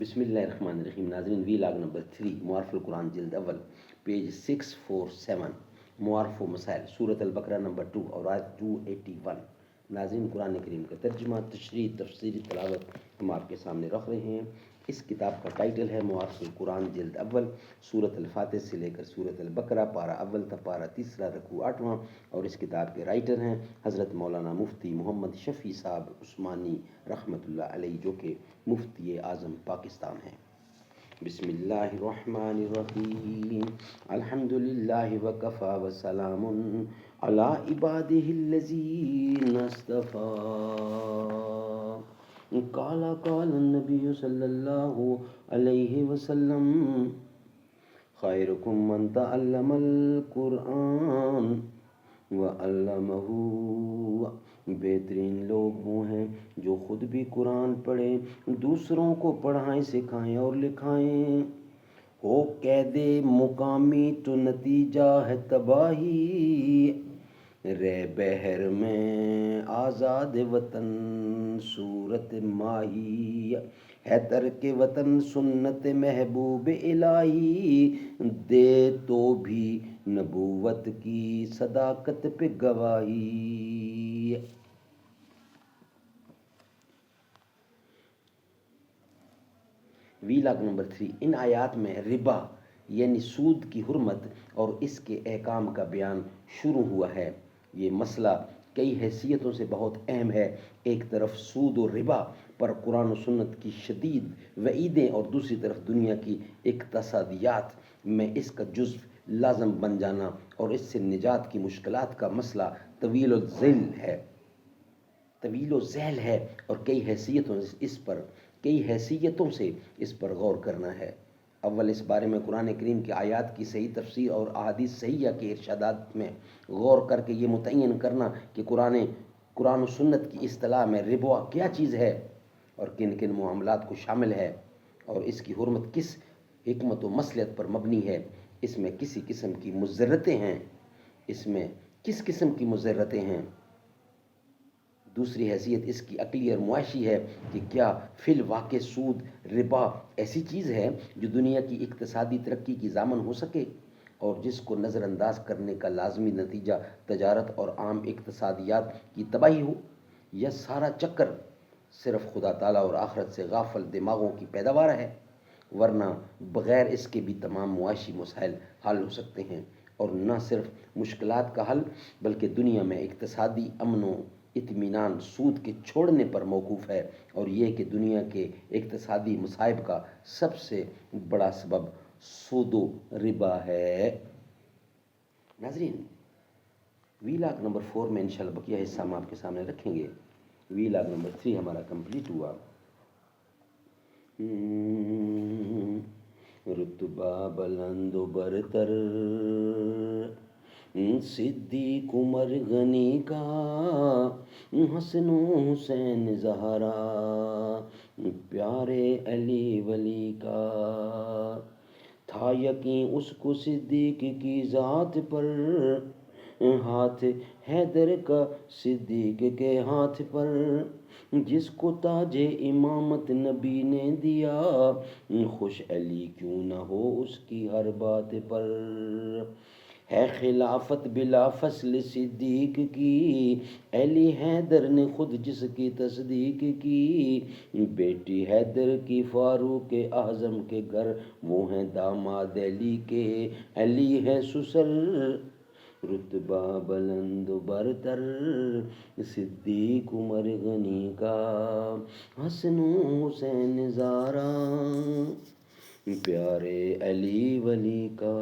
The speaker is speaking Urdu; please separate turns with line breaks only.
بسم اللہ الرحمن الرحیم. ناظرین، وی لاگ نمبر 3 معارف القرآن جلد اول پیج 647 معارف و مسائل سورۃ البقرہ نمبر 2 اور آیت 281. ناظرین، قرآن کریم کا ترجمہ، تشریح، تفسیری تلاوت ہم آپ کے سامنے رکھ رہے ہیں. اس کتاب کا ٹائٹل ہے معارف القرآن جلد اول، سورۃ الفاتح سے لے کر سورۃ البقرہ، پارہ اول تا پارہ تیسرا، رکوع 8واں. اور اس کتاب کے رائٹر ہیں حضرت مولانا مفتی محمد شفیع صاحب عثمانی رحمۃ اللہ علیہ، جو کہ مفتی اعظم پاکستان ہیں. بسم اللہ الرحمن الرحیم. الحمد للہ وکفی وسلام علی عبادہ الذین اصطفی. قال النبی صلی اللہ علیہ وسلم: خیرکم من تعلم القرآن وعلمہ. بہترین لوگ وہ ہیں جو خود بھی قرآن پڑھیں، دوسروں کو پڑھائیں، سکھائیں اور لکھائیں. ہو قید مقامی تو نتیجہ ہے تباہی، رہ بحر میں آزاد وطن صورت ماہی. ہے ترک وطن سنت محبوب الہی، دے تو بھی نبوت کی صداقت پہ گواہی. وی لاگ نمبر 3. ان آیات میں ربا یعنی سود کی حرمت اور اس کے احکام کا بیان شروع ہوا ہے. یہ مسئلہ کئی حیثیتوں سے بہت اہم ہے. ایک طرف سود و ربا پر قرآن و سنت کی شدید وعیدیں، اور دوسری طرف دنیا کی اقتصادیات میں اس کا جزو لازم بن جانا اور اس سے نجات کی مشکلات کا مسئلہ طویل الذیل ہے اور کئی حیثیتوں سے اس پر غور کرنا ہے. اول اس بارے میں قرآن کریم کی آیات کی صحیح تفسیر اور احادیث صحیحہ کے ارشادات میں غور کر کے یہ متعین کرنا کہ قرآن و سنت کی اصطلاح میں ربا کیا چیز ہے اور کن کن معاملات کو شامل ہے، اور اس کی حرمت کس حکمت و مصلحت پر مبنی ہے. اس میں کس قسم کی مضرتیں ہیں. دوسری حیثیت اس کی عقلی اور معاشی ہے کہ کیا فی الواقع سود ربا ایسی چیز ہے جو دنیا کی اقتصادی ترقی کی ضامن ہو سکے اور جس کو نظر انداز کرنے کا لازمی نتیجہ تجارت اور عام اقتصادیات کی تباہی ہو، یا سارا چکر صرف خدا تعالیٰ اور آخرت سے غافل دماغوں کی پیداوار ہے. ورنہ بغیر اس کے بھی تمام معاشی مسائل حل ہو سکتے ہیں، اور نہ صرف مشکلات کا حل بلکہ دنیا میں اقتصادی امن و اطمینان سود کے چھوڑنے پر موقوف ہے. اور یہ کہ دنیا کے اقتصادی مصائب کا سب سے بڑا سبب سود و ربا ہے. ناظرین، وی لاگ نمبر 4 میں انشاءاللہ بقیہ حصہ ہم آپ کے سامنے رکھیں گے. وی لاگ نمبر 3 ہمارا کمپلیٹ ہوا. رتبہ بلند و برتر صدیق عمر غنی کا، حسن و حسین زہرا پیارے علی ولی کا. تھا یقین اس کو صدیق کی ذات پر، ہاتھ حیدر کا صدیق کے ہاتھ پر. جس کو تاج امامت نبی نے دیا، خوش علی کیوں نہ ہو اس کی ہر بات پر. ہے خلافت بلا فصل صدیق کی، علی حیدر نے خود جس کی تصدیق کی. بیٹی حیدر کی فاروق اعظم کے گھر، وہ ہیں داماد علی کے، علی ہے سسر. رتبہ بلند و برتر صدیق عمر غنی کا، حسن و حسین زہرا پیارے علی ولی کا.